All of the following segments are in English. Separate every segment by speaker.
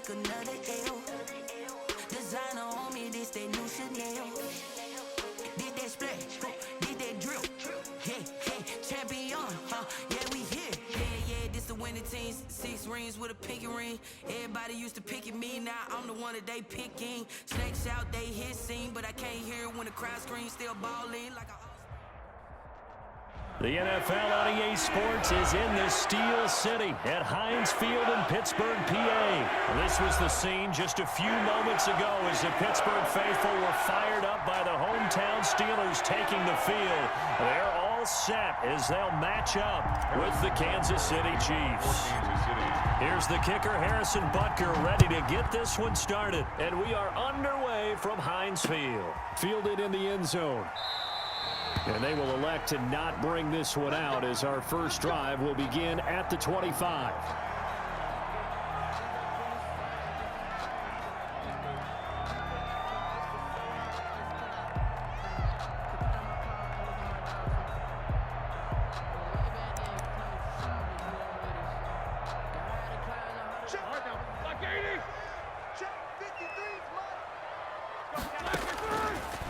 Speaker 1: take another L. Designer on me, this that new Chanel. Did that splash, did that drill. Yeah, champion, yeah, we here. Yeah, this the winning team. 6 rings with a pinky ring. Everybody used to pick at me, now I'm the one that they picking. Snakes out, they hit scene, but I can't hear it when the crowd screams. Still balling like a...
Speaker 2: The NFL on EA Sports is in the Steel City at Heinz Field in Pittsburgh, PA. This was the scene just a few moments ago as the Pittsburgh faithful were fired up by the hometown Steelers taking the field. They're all set as they'll match up with the Kansas City Chiefs. Here's the kicker, Harrison Butker, ready to get this one started. And we are underway from Heinz Field. Fielded in the end zone. And they will elect to not bring this one out as our first drive will begin at the 25.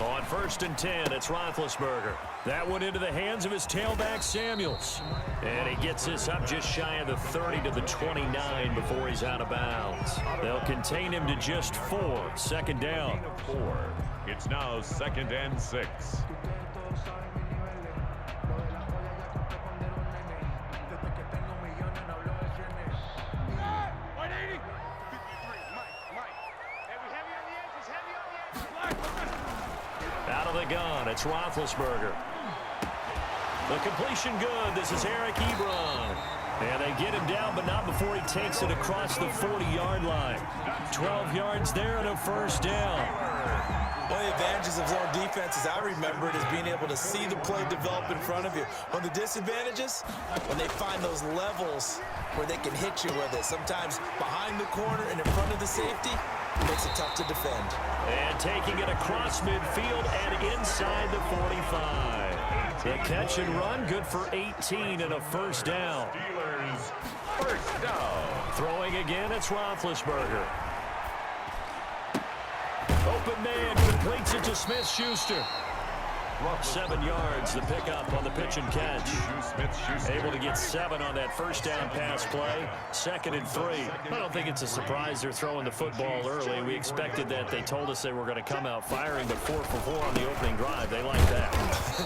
Speaker 2: On 1st and 10, it's Roethlisberger. That one into the hands of his tailback, Samuels. And he gets this up just shy of the 30 to the 29 before he's out of bounds. They'll contain him to just 4. 2nd down.
Speaker 3: 4. It's now 2nd and 6.
Speaker 2: Out of the gun, it's Roethlisberger. The completion good. This is Eric Ebron. And they get him down, but not before he takes it across the 40-yard line. 12 yards there and a 1st down.
Speaker 4: One of the advantages of zone defense, as I remember it, is being able to see the play develop in front of you. One of the disadvantages, when they find those levels where they can hit you with it. Sometimes behind the corner and in front of the safety, makes it tough to defend.
Speaker 2: And taking it across midfield and inside the 45. The catch and run, good for 18 and a 1st down.
Speaker 3: Steelers, 1st down.
Speaker 2: Throwing again, it's Roethlisberger. Open man, completes it to Smith-Schuster. 7 yards, the pickup on the pitch and catch. Able to get 7 on that 1st down pass play. 2nd and 3. I don't think it's a surprise they're throwing the football early. We expected that. They told us they were going to come out firing, but 4 for 4 on the opening drive. They like that.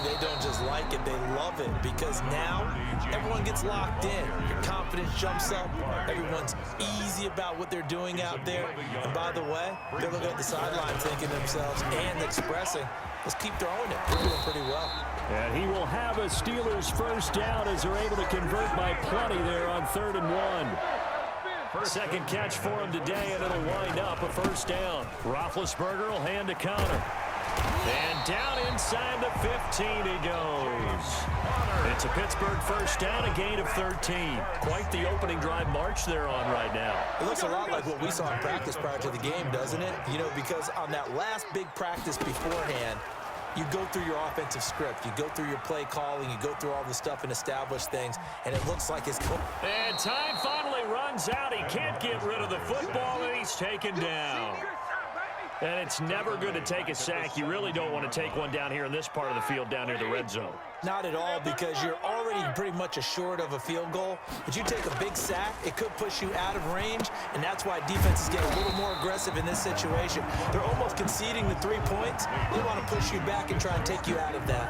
Speaker 4: They don't just like it, they love it, because now everyone gets locked in. Your confidence jumps up. Everyone's easy about what they're doing out there. And by the way, they're looking at the sideline thinking to themselves and expressing, let's keep throwing it. We're doing pretty well.
Speaker 2: And he will have a Steelers 1st down as they're able to convert by plenty there on 3rd and 1. 2nd catch for him today, and it'll wind up a 1st down. Roethlisberger will hand a counter. And down inside the 15 he goes. It's a Pittsburgh 1st down, a gain of 13. Quite the opening drive march they're on right now.
Speaker 4: It looks a lot like what we saw in practice prior to the game, doesn't it? You know, because on that last big practice beforehand, you go through your offensive script. You go through your play calling. You go through all the stuff and establish things, and it looks like it's going.
Speaker 2: And time finally runs out. He can't get rid of the football, and he's taken down. And it's never good to take a sack. You really don't want to take one down here in this part of the field down near the red zone.
Speaker 4: Not at all, because you're already pretty much assured of a field goal. But you take a big sack, it could push you out of range, and that's why defenses get a little more aggressive in this situation. They're almost conceding the 3 points. They want to push you back and try and take you out of that.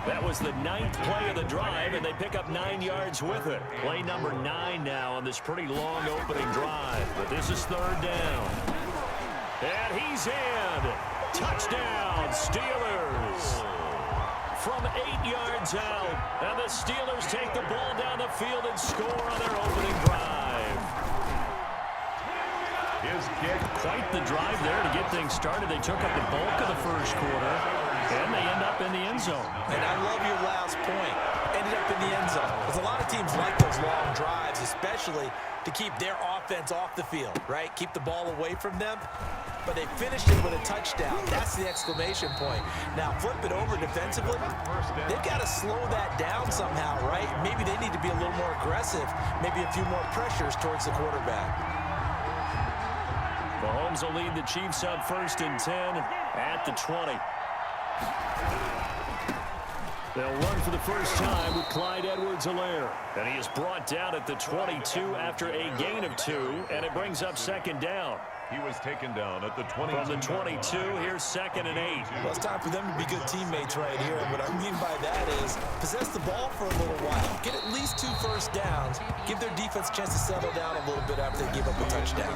Speaker 2: That was the 9th play of the drive, and they pick up 9 yards with it. Play number 9 now on this pretty long opening drive. But this is 3rd down. And he's in. Touchdown, Steelers. From 8 yards out. And the Steelers take the ball down the field and score on their opening drive.
Speaker 3: His kick.
Speaker 2: Quite the drive there to get things started. They took up the bulk of the 1st quarter, and they end up in the end zone.
Speaker 4: And I love your last point. Ended up in the end zone. Because a lot of teams like those long drives, especially to keep their offense off the field, right? Keep the ball away from them. But they finished it with a touchdown. That's the exclamation point. Now, flip it over defensively. They've got to slow that down somehow, right? Maybe they need to be a little more aggressive. Maybe a few more pressures towards the quarterback.
Speaker 2: Mahomes will lead the Chiefs up 1st and 10 at the 20. They'll run for the first time with Clyde Edwards-Helaire. And he is brought down at the 22 after a gain of 2, and it brings up 2nd down.
Speaker 3: He was taken down at the 22.
Speaker 2: From the 22, here's 2nd and 8.
Speaker 4: Well, it's time for them to be good teammates right here. And what I mean by that is possess the ball for a little while. Get at least 2 first downs. Give their defense a chance to settle down a little bit after they give up a touchdown.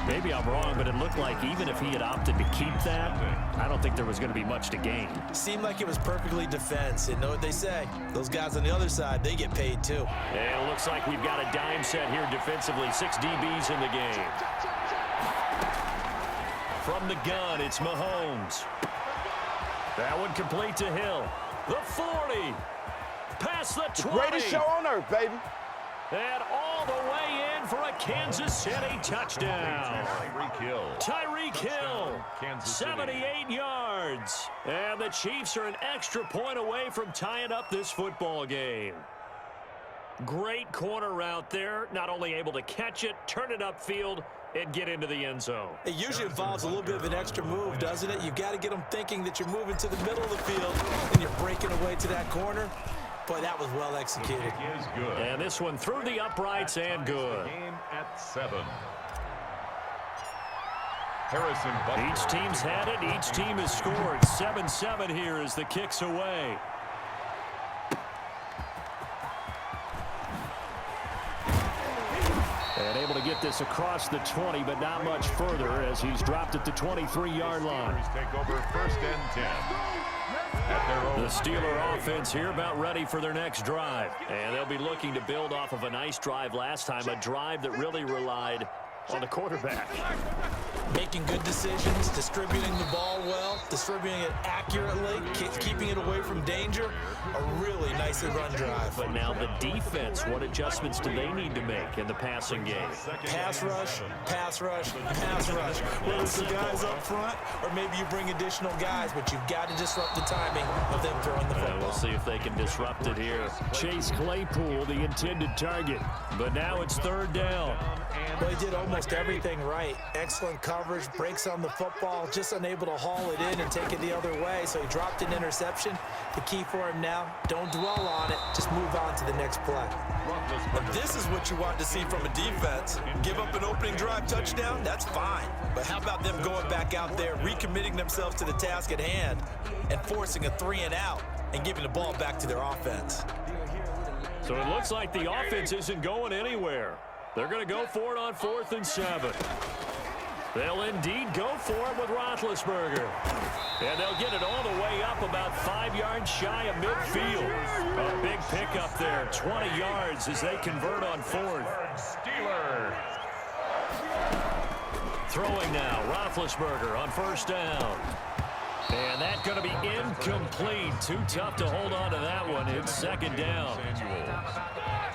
Speaker 2: Maybe I'm wrong, but it looked like even if he had opted to keep that, I don't think there was going to be much to gain.
Speaker 4: Seemed like it was perfectly defense. And know what they say? Those guys on the other side, they get paid too.
Speaker 2: And it looks like we've got a dime set here defensively. 6 DBs in the game. From the gun, it's Mahomes. That one complete to Hill. The 40. Past the 20.
Speaker 5: Greatest show on earth, baby.
Speaker 2: And all the way in for a Kansas City touchdown. Tyreek Hill, 78 yards. And the Chiefs are an extra point away from tying up this football game. Great corner route there. Not only able to catch it, turn it upfield, and get into the end zone.
Speaker 4: It usually involves a little bit of an extra move, doesn't it? You've got to get them thinking that you're moving to the middle of the field and you're breaking away to that corner. Boy, that was well executed.
Speaker 2: And this one through the uprights and good.
Speaker 3: Game at 7.
Speaker 2: Each team's had it. Each team has scored. 7-7 here as the kick's away. And able to get this across the 20, but not much further as he's dropped at the 23-yard line.
Speaker 3: Take over 1st and 10.
Speaker 2: The Steeler offense here about ready for their next drive. And they'll be looking to build off of a nice drive last time, a drive that really relied on the quarterback.
Speaker 4: Making good decisions, distributing the ball well, distributing it accurately, keeping it away from danger. A really nicely run drive.
Speaker 2: But now the defense, what adjustments do they need to make in the passing game?
Speaker 4: Pass rush, pass rush, pass rush. Whether it's the guys up front or maybe you bring additional guys, but you've got to disrupt the timing of them throwing the football.
Speaker 2: We'll see if they can disrupt it here. Chase Claypool, the intended target. But now it's 3rd down.
Speaker 4: Well, he did almost everything right. Excellent coverage, breaks on the football, just unable to haul it in and take it the other way, so he dropped an interception. The key for him now, don't dwell on it, just move on to the next play. But this is what you want to see from a defense. Give up an opening drive touchdown, that's fine. But how about them going back out there, recommitting themselves to the task at hand, and forcing a 3-and-out and giving the ball back to their offense.
Speaker 2: So it looks like the offense isn't going anywhere. They're going to go for it on 4th and 7. They'll indeed go for it with Roethlisberger. And they'll get it all the way up about 5 yards shy of midfield. A big pickup there, 20 yards as they convert on 4th.
Speaker 3: Steeler.
Speaker 2: Throwing now, Roethlisberger on 1st down. And that's going to be incomplete. Too tough to hold on to that one. It's 2nd down.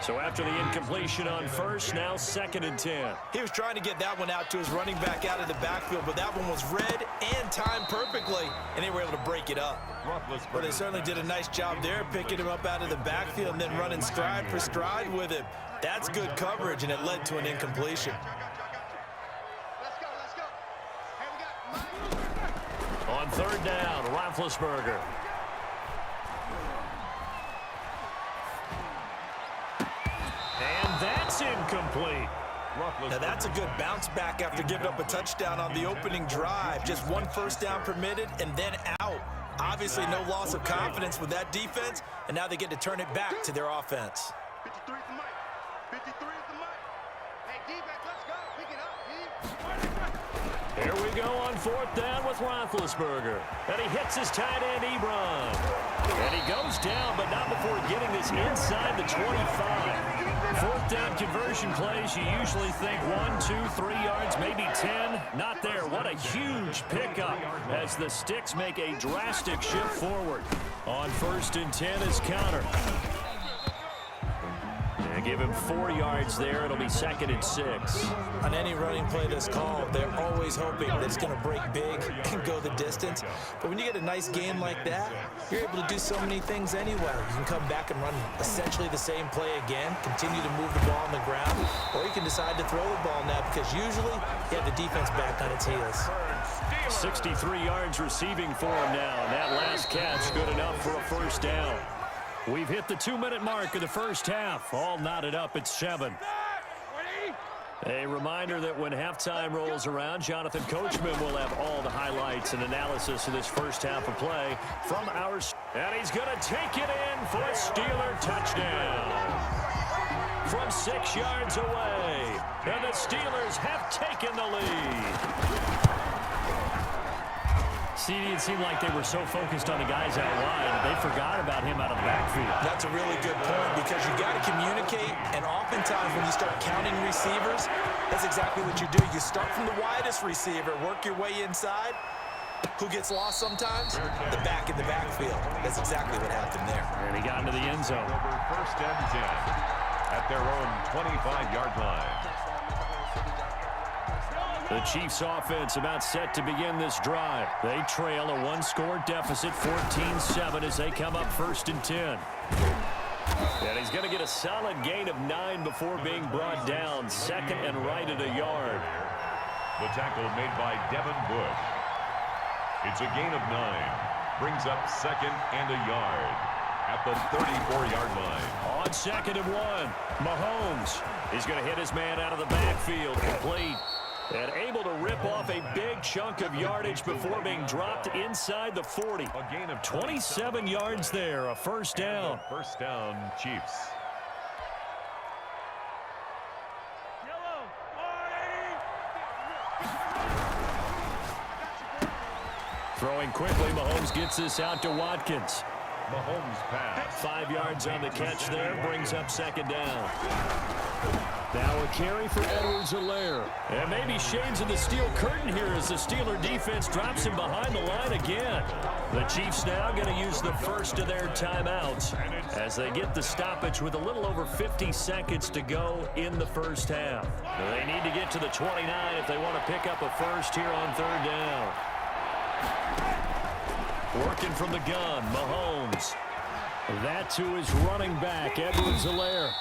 Speaker 2: So after the incompletion on 1st, now 2nd and 10.
Speaker 4: He was trying to get that one out to his running back out of the backfield, but that one was read and timed perfectly, and they were able to break it up. Well, they certainly did a nice job there, picking him up out of the backfield and then running stride for stride with him. That's good coverage, and it led to an incompletion.
Speaker 2: On 3rd down, Roethlisberger. And that's incomplete.
Speaker 4: Now that's a good bounce back after giving up a touchdown on the opening drive. Just 1 first down permitted and then out. Obviously no loss of confidence with that defense, and now they get to turn it back to their offense.
Speaker 5: 53 is the mic. 53 is the mic. Hey, D-back, let's go. Pick it up, D.
Speaker 2: Here we go on 4th down with Roethlisberger. And he hits his tight end, Ebron. And he goes down, but not before getting this inside the 25. 4th down conversion plays, you usually think 1, 2, 3 yards, maybe 10. Not there. What a huge pickup as the Sticks make a drastic shift forward. On 1st and 10 is counter. And give him 4 yards there. It'll be 2nd and 6.
Speaker 4: On any running play that's called, they're always hoping that it's going to break big and go the distance. But when you get a nice game like that, you're able to do so many things anyway. You can come back and run essentially the same play again, continue to move the ball on the ground, or you can decide to throw the ball now because usually you have the defense back on its heels.
Speaker 2: 63 yards receiving for him now. And that last catch good enough for a first down. We've hit the 2-minute mark of the first half. All knotted up at 7. A reminder that when halftime rolls around, Jonathan Coachman will have all the highlights and analysis of this first half of play from ours. And he's going to take it in for a Steeler touchdown. From 6 yards away. And the Steelers have taken the lead. See, it seemed like they were so focused on the guys out wide that they forgot about him out of the backfield.
Speaker 4: That's a really good point because you got to communicate, and oftentimes when you start counting receivers, that's exactly what you do. You start from the widest receiver, work your way inside. Who gets lost sometimes? The back in the backfield. That's exactly what happened there.
Speaker 2: And he got into the end zone.
Speaker 3: Over 1st and 10 at their own 25-yard line.
Speaker 2: The Chiefs offense about set to begin this drive. They trail a 1-score deficit, 14-7 as they come up 1st and 10. And he's going to get a solid gain of 9 before being brought down. 2nd and right at a yard.
Speaker 3: The tackle made by Devin Bush. It's a gain of 9. Brings up 2nd and a yard at the 34-yard line.
Speaker 2: On 2nd and 1, Mahomes is going to hit his man out of the backfield. Complete. And able to rip off a big chunk of yardage before being dropped inside the 40.
Speaker 3: A gain of
Speaker 2: 27 yards there, a first down.
Speaker 3: First down, Chiefs.
Speaker 2: Throwing quickly, Mahomes gets this out to Watkins.
Speaker 3: Mahomes pass.
Speaker 2: 5 yards on the catch there, brings up 2nd down. Now a carry for Edwards-Helaire. And maybe shades of the steel curtain here as the Steeler defense drops him behind the line again. The Chiefs now going to use the first of their timeouts as they get the stoppage with a little over 50 seconds to go in the first half. They need to get to the 29 if they want to pick up a first here on 3rd down. Working from the gun, Mahomes. That to his running back, Edwards-Helaire.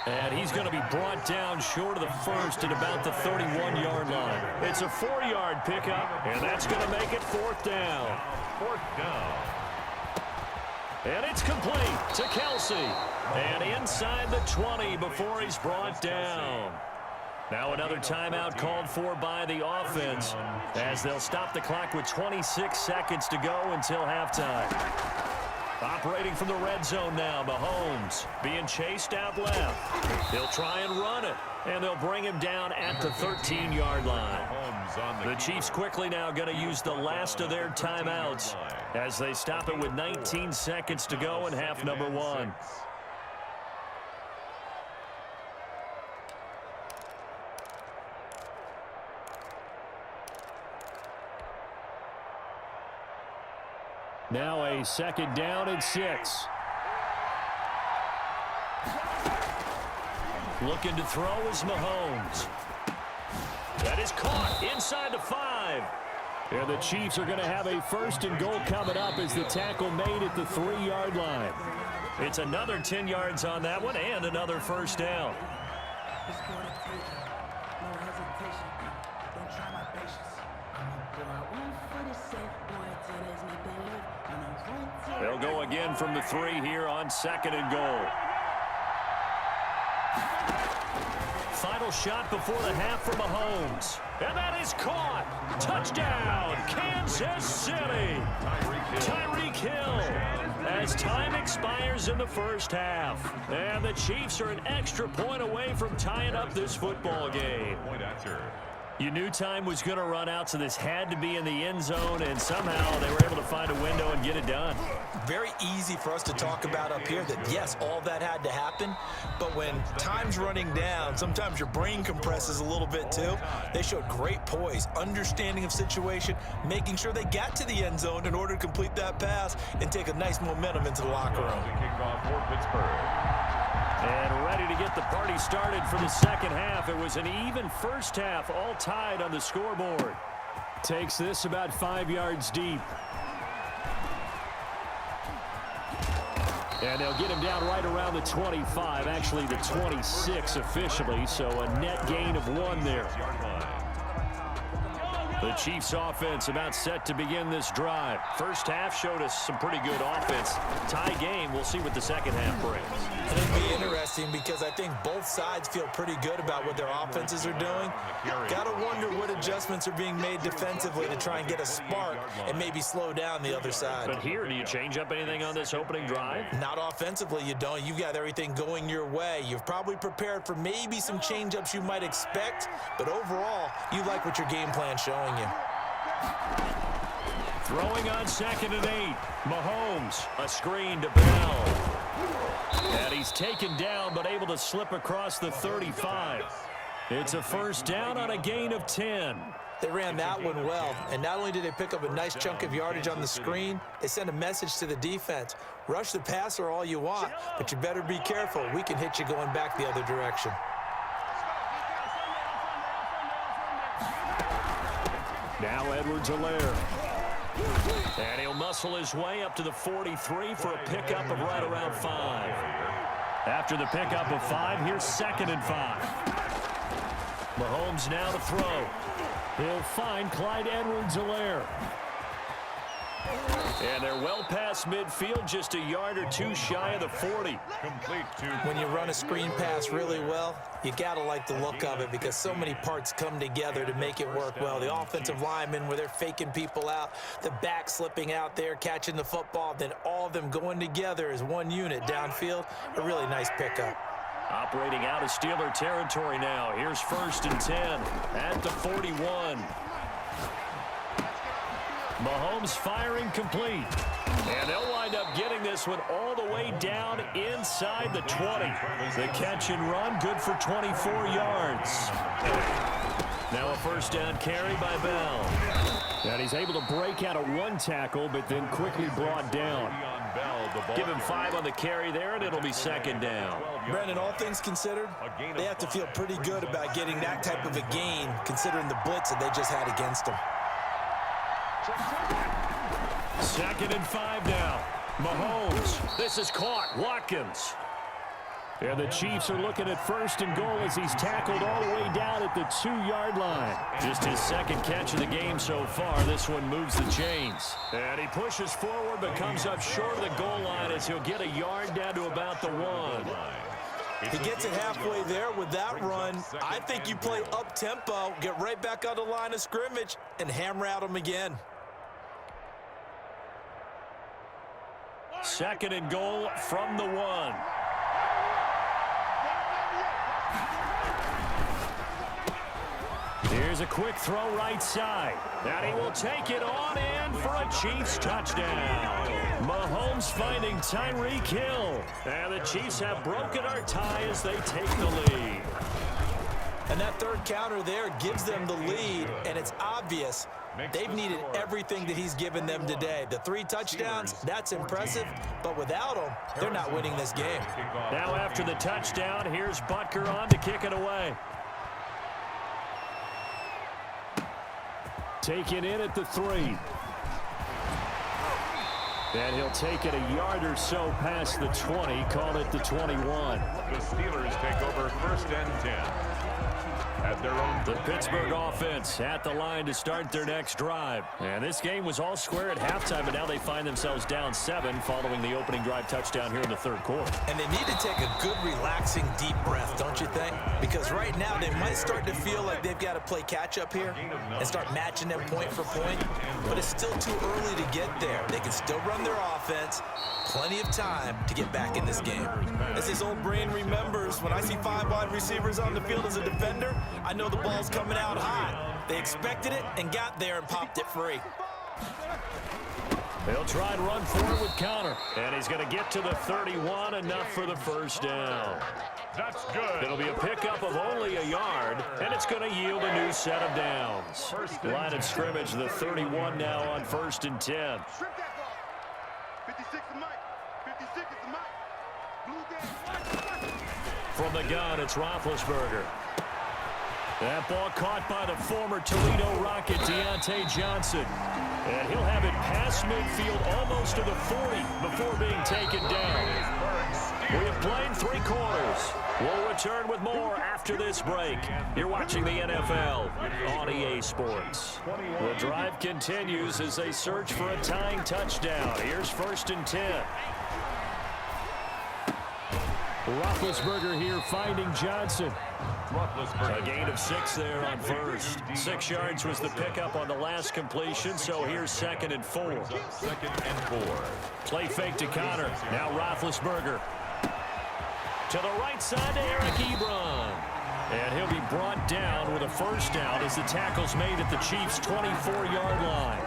Speaker 2: And he's going to be brought down short of the first at about the 31-yard line. It's a 4-yard pickup, and that's going to make it 4th down.
Speaker 3: 4th down.
Speaker 2: And it's complete to Kelsey. And inside the 20 before he's brought down. Now another timeout called for by the offense as they'll stop the clock with 26 seconds to go until halftime. Operating from the red zone now, Mahomes being chased out left. They'll try and run it, and they'll bring him down at the 13-yard line. The Chiefs quickly now going to use the last of their timeouts as they stop it with 19 seconds to go in half number 1. Now a 2nd down and 6. Looking to throw is Mahomes. That is caught inside the 5. And the Chiefs are going to have a 1st and goal coming up as the tackle made at the 3-yard line. It's another 10 yards on that one and another first down. They'll go again from the 3 here on 2nd and goal. Final shot before the half for Mahomes. And that is caught. Touchdown, Kansas City. Tyreek Hill as time expires in the first half. And the Chiefs are an extra point away from tying up this football game.
Speaker 3: Point after.
Speaker 2: You knew time was going to run out, so this had to be in the end zone, and somehow they were able to find a window and get it done.
Speaker 4: Very easy for us to talk about up here that, yes, all that had to happen, but when time's running down, sometimes your brain compresses a little bit too. They showed great poise, understanding of situation, making sure they got to the end zone in order to complete that pass and take a nice momentum into the locker room.
Speaker 3: The kickoff for Pittsburgh.
Speaker 2: And ready to get the party already started for the second half. It was an even first half, all tied on the scoreboard. Takes this about 5 yards deep. And they'll get him down right around the 25, actually the 26 officially, so a net gain of 1 there. The Chiefs offense about set to begin this drive. First half showed us some pretty good offense. Tie game, we'll see what the second half brings.
Speaker 4: It'll be interesting because I think both sides feel pretty good about what their offenses are doing. Got to wonder what adjustments are being made defensively to try and get a spark and maybe slow down the other side.
Speaker 2: But here, do you change up anything on this opening drive?
Speaker 4: Not offensively, you don't. You've got everything going your way. You've probably prepared for maybe some change-ups you might expect, but overall, you like what your game plan's showing you.
Speaker 2: Throwing on 2nd and 8. Mahomes, a screen to Bell. And he's taken down, but able to slip across the 35. It's a first down on a gain of 10.
Speaker 4: They ran that one well, and not only did they pick up a nice chunk of yardage on the screen, they sent a message to the defense. Rush the passer all you want, but you better be careful. We can hit you going back the other direction.
Speaker 2: Now Edwards-Helaire. And he'll muscle his way up to the 43 for a pickup of right around 5. After the pickup of 5, here's 2nd and 5. Mahomes now to throw. He'll find Clyde Edwards-Helaire. And they're well past midfield, just a yard or 2 shy of the 40.
Speaker 3: Complete to...
Speaker 4: When you run a screen pass really well, you got to like the look of it because so many parts come together to make it work well. The offensive linemen, where they're faking people out, the back slipping out there, catching the football, then all of them going together as one unit downfield. A really nice pickup.
Speaker 2: Operating out of Steeler territory now. Here's 1st and 10 at the 41. Mahomes firing complete. And they'll wind up getting this one all the way down inside the 20. The catch and run, good for 24 yards. Now a first down carry by Bell. And he's able to break out of 1 tackle, but then quickly brought down. Give him 5 on the carry there, and it'll be 2nd down.
Speaker 4: Brandon, all things considered, they have to feel pretty good about getting that type of a gain, considering the blitz that they just had against them.
Speaker 2: 2nd and 5 now. Mahomes. This is caught. Watkins. And the Chiefs are looking at 1st and goal as he's tackled all the way down at the 2-yard line. Just his 2nd catch of the game so far. This one moves the chains. And he pushes forward but comes up short of the goal line as he'll get a yard down to about the 1.
Speaker 4: He gets it halfway there with that run. I think you play up-tempo, get right back on the line of scrimmage, and hammer at him again.
Speaker 2: 2nd and goal from the 1. Here's a quick throw right side. And he will take it on in for a Chiefs touchdown. Mahomes finding Tyreek Hill. And the Chiefs have broken our tie as they take the lead.
Speaker 4: And that 3rd counter there gives them the lead, and it's obvious they've needed everything that he's given them today. The 3 touchdowns, that's impressive, but without him, they're not winning this game.
Speaker 2: Now after the touchdown, here's Butker on to kick it away. Taken in at the 3. And he'll take it a yard or so past the 20, call it the 21.
Speaker 3: The Steelers take over 1st and 10. At their own.
Speaker 2: The Pittsburgh offense at the line to start their next drive. And this game was all square at halftime, but now they find themselves down 7 following the opening drive touchdown here in the 3rd quarter.
Speaker 4: And they need to take a good, relaxing, deep breath, don't you think? Because right now they might start to feel like they've got to play catch-up here and start matching them point for point. But it's still too early to get there. They can still run their offense. Plenty of time to get back in this game. As his old brain remembers, when I see 5 wide receivers on the field as a defender, I know the ball's coming out hot. They expected it and got there and popped it free.
Speaker 2: They'll try and run forward with Connor. And he's going to get to the 31, enough for the first down.
Speaker 3: That's good.
Speaker 2: It'll be a pickup of only a yard, and it's going to yield a new set of downs. Line of scrimmage, the 31 now on 1st and 10.
Speaker 5: Strip that ball. 56 is Mike. 56 is Mike. Blue down.
Speaker 2: From the gun, it's Roethlisberger. That ball caught by the former Toledo Rocket, Deontay Johnson. And he'll have it past midfield almost to the 40 before being taken down. We have played 3 quarters. We'll return with more after this break. You're watching the NFL on EA Sports. The drive continues as they search for a tying touchdown. Here's 1st and 10. Roethlisberger here finding Johnson. A gain of 6 there on first. 6 yards was the pickup on the last completion, so here's 2nd and 4.
Speaker 3: 2nd and 4.
Speaker 2: Play fake to Connor. Now Roethlisberger. To the right side to Eric Ebron. And he'll be brought down with a first down as the tackle's made at the Chiefs' 24-yard line.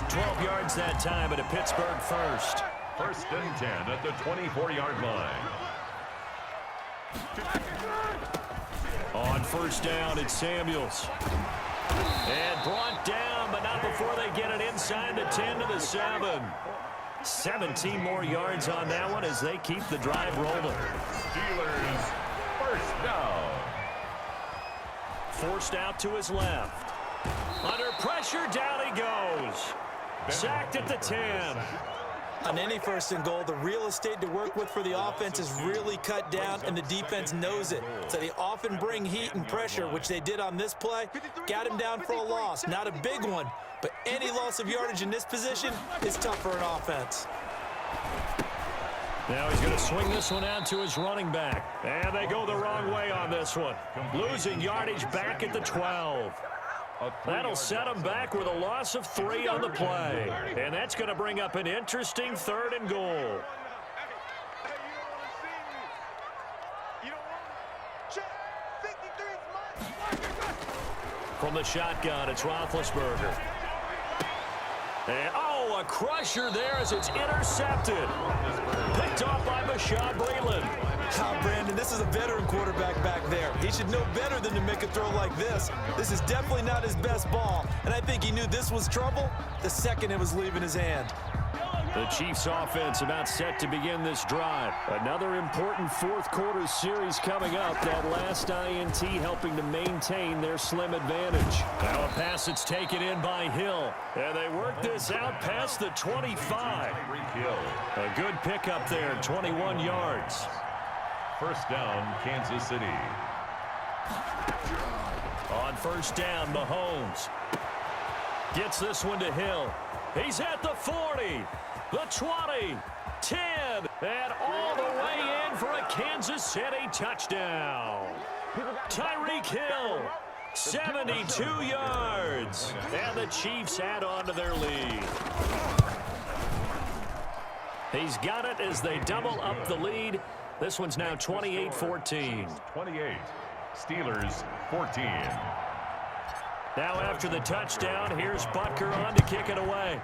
Speaker 2: 12 yards that time at a Pittsburgh first.
Speaker 3: 1st and 10 at the 24-yard line.
Speaker 2: On first down, it's Samuels. And brought down, but not before they get it inside the 10 to the 7. 17 more yards on that one as they keep the drive rolling.
Speaker 3: Steelers, first down.
Speaker 2: Forced out to his left. Under pressure, down he goes. Sacked at the 10.
Speaker 4: On any 1st and goal, the real estate to work with for the offense is really cut down, and the defense knows it. So they often bring heat and pressure, which they did on this play. Got him down for a loss. Not a big one, but any loss of yardage in this position is tough for an offense.
Speaker 2: Now he's going to swing this one out to his running back. And they go the wrong way on this one. Losing yardage back at the 12. That'll set him back with a loss of 3 on the play. And that's going to bring up an interesting 3rd and goal. From the shotgun, it's Roethlisberger. And, a crusher there as it's intercepted. Picked off by Bashaud Breeland.
Speaker 4: Brandon, this is a veteran quarterback back there. He should know better than to make a throw like this. This is definitely not his best ball, and I think he knew this was trouble the second it was leaving his hand.
Speaker 2: The Chiefs offense about set to begin this drive. Another important 4th quarter series coming up. That last INT helping to maintain their slim advantage. Now a pass that's taken in by Hill. And they work this out past the 25. A good pickup there, 21 yards.
Speaker 3: First down, Kansas City.
Speaker 2: On first down, Mahomes gets this one to Hill. He's at the 40, the 20, 10, and all the way in for a Kansas City touchdown. Tyreek Hill, 72 yards, and the Chiefs add on to their lead. He's got it as they double up the lead. This one's now 28-14.
Speaker 3: 28. Steelers 14.
Speaker 2: Now after the touchdown, here's Butker on to kick it away.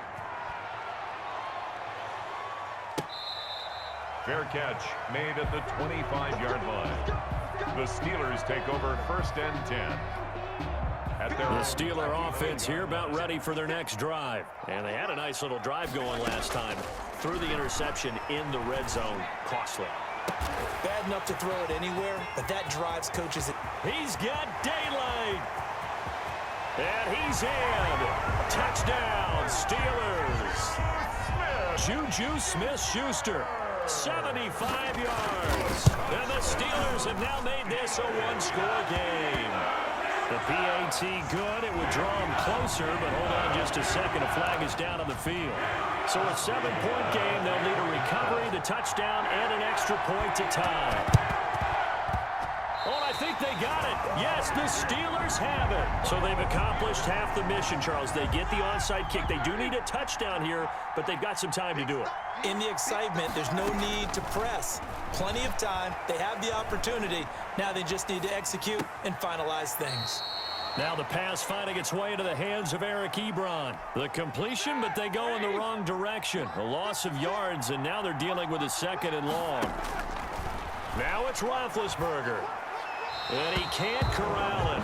Speaker 3: Fair catch made at the 25-yard line. The Steelers take over 1st and 10. The
Speaker 2: Steeler offense here about ready for their next drive. And they had a nice little drive going last time. Threw the interception in the red zone. Costly.
Speaker 4: Bad enough to throw it anywhere, but that drives coaches.
Speaker 2: He's got daylight. And he's in. Touchdown, Steelers. Juju Smith-Schuster, 75 yards. And the Steelers have now made this a one-score game. The PAT good. It would draw them closer, but hold on just a second. A flag is down on the field. So a 7-point game, they'll need a recovery, the touchdown, and an extra point to tie. Oh, I think they got it. Yes, the Steelers have it. So they've accomplished half the mission, Charles. They get the onside kick. They do need a touchdown here, but they've got some time to do it.
Speaker 4: In the excitement, there's no need to press. Plenty of time. They have the opportunity. Now they just need to execute and finalize things.
Speaker 2: Now the pass finding its way into the hands of Eric Ebron. The completion, but they go in the wrong direction. A loss of yards, and now they're dealing with a 2nd and long. Now it's Roethlisberger. And he can't corral it.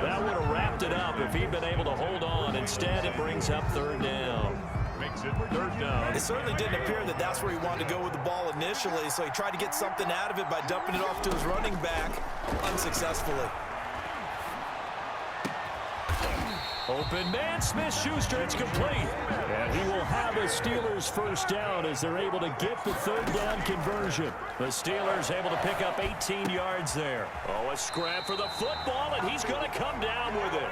Speaker 2: That would have wrapped it up if he'd been able to hold on. Instead, it brings up 3rd down.
Speaker 3: makes it third down.
Speaker 4: It certainly didn't appear that that's where he wanted to go with the ball initially, so he tried to get something out of it by dumping it off to his running back unsuccessfully.
Speaker 2: Open man, Smith-Schuster, it's complete. And he will have a Steelers first down as they're able to get the third down conversion. The Steelers able to pick up 18 yards there. Oh, a scrap for the football, and he's going to come down with it.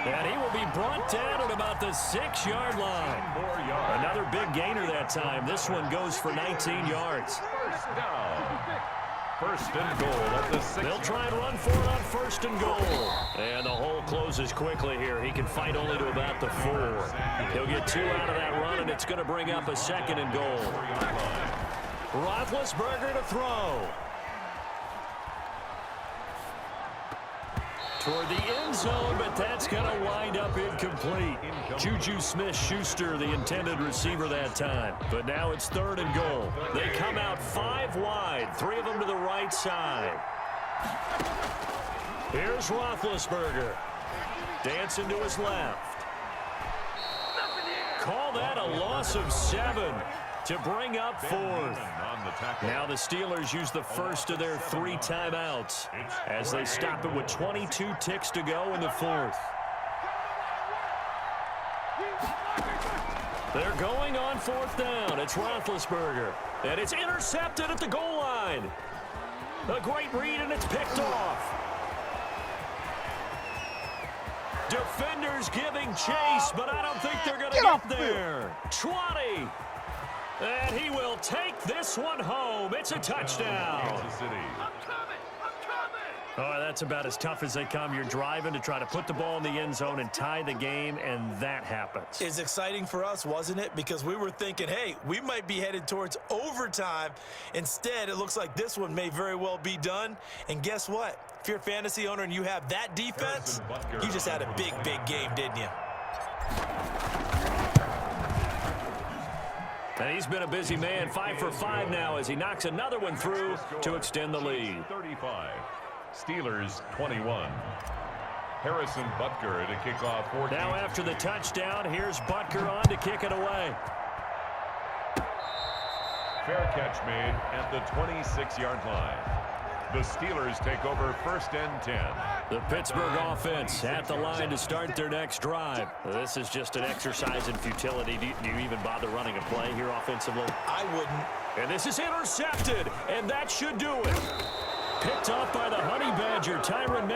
Speaker 2: And he will be brought down at about the 6-yard line. Another big gainer that time. This one goes for 19 yards.
Speaker 3: First down. First and goal at the 6.
Speaker 2: They'll try and run for it on first and goal. And the hole closes quickly here. He can fight only to about the 4. He'll get 2 out of that run, and it's going to bring up a second and goal. Roethlisberger to throw. Toward the end zone, but that's going to wind up incomplete. Juju Smith-Schuster, the intended receiver that time. But now it's third and goal. They come out 5 wide, 3 of them to the right side. Here's Roethlisberger. Dancing to his left. Call that a loss of 7 to bring up 4th. Now the Steelers use the first of their 3 timeouts as they stop it with 22 ticks to go in the 4th. They're going on 4th down. It's Roethlisberger. And it's intercepted at the goal line. A great read, and it's picked off. Defenders giving chase, but I don't think they're going to get there. 20. And he will take this one home. It's a touchdown. Oh, that's about as tough as they come. You're driving to try to put the ball in the end zone and tie the game, and that happens.
Speaker 4: It's exciting for us, wasn't it? Because we were thinking, hey, we might be headed towards overtime. Instead, it looks like this one may very well be done. And guess what? If you're a fantasy owner and you have that defense, you just had a big, big game, didn't you?
Speaker 2: And he's been a busy man, 5 for 5 now as he knocks another one through to extend the lead.
Speaker 3: 35. Steelers 21. Harrison Butker to kick off 14.
Speaker 2: Now after the touchdown, here's Butker on to kick it away.
Speaker 3: Fair catch made at the 26-yard line. The Steelers take over first and 10.
Speaker 2: The Pittsburgh offense at the line to start their next drive. This is just an exercise in futility. Do you even bother running a play here offensively?
Speaker 4: I wouldn't.
Speaker 2: And this is intercepted, and that should do it. Picked off by the Honey Badger, Tyrann Mathieu.